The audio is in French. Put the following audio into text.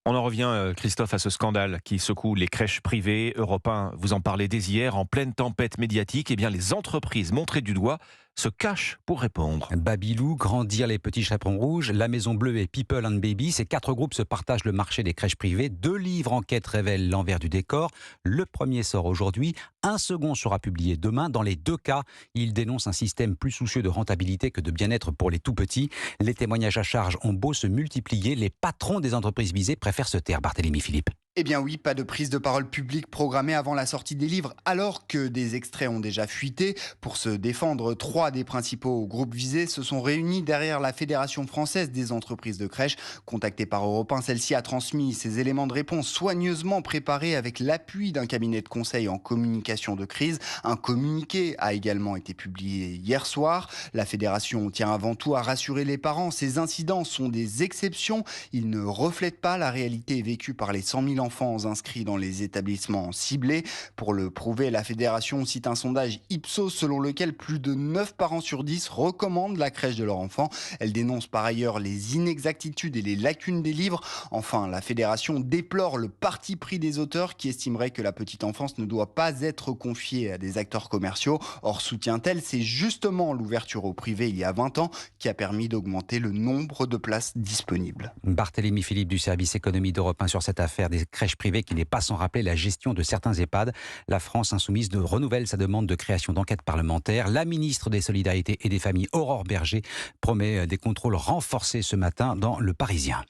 On en revient, Christophe, à ce scandale qui secoue les crèches privées. Europe 1, vous en parlez dès hier, en pleine tempête médiatique. Eh bien, les entreprises montrées du doigt se cachent pour répondre. Babylou, Grandir les petits chaperons rouges, La Maison Bleue et People and Baby. Ces quatre groupes se partagent le marché des crèches privées. 2 livres enquête révèlent l'envers du décor. Le premier sort aujourd'hui, un second sera publié demain. Dans les deux cas, ils dénoncent un système plus soucieux de rentabilité que de bien-être pour les tout-petits. Les témoignages à charge ont beau se multiplier, les patrons des entreprises visées préfèrent se taire. Barthélémy Philippe. Eh bien oui, pas de prise de parole publique programmée avant la sortie des livres, alors que des extraits ont déjà fuité. Pour se défendre, 3 des principaux groupes visés se sont réunis derrière la Fédération française des entreprises de crèches. Contactée par Europe 1, celle-ci a transmis ses éléments de réponse soigneusement préparés avec l'appui d'un cabinet de conseil en communication de crise. Un communiqué a également été publié hier soir. La Fédération tient avant tout à rassurer les parents. Ces incidents sont des exceptions. Ils ne reflètent pas la réalité vécue par les 100 000 enfants inscrits dans les établissements ciblés. Pour le prouver, la Fédération cite un sondage Ipsos selon lequel plus de 9 parents sur 10 recommandent la crèche de leur enfant. Elle dénonce par ailleurs les inexactitudes et les lacunes des livres. Enfin, la Fédération déplore le parti pris des auteurs qui estimeraient que la petite enfance ne doit pas être confiée à des acteurs commerciaux. Or, soutient-elle, c'est justement l'ouverture au privé il y a 20 ans qui a permis d'augmenter le nombre de places disponibles. Barthélémy Philippe du service économie d'Europe 1 sur cette affaire des crèches privées qui n'est pas sans rappeler la gestion de certains EHPAD. La France insoumise renouvelle sa demande de création d'enquête parlementaire. La ministre des Solidarités et des Familles, Aurore Bergé, promet des contrôles renforcés ce matin dans Le Parisien.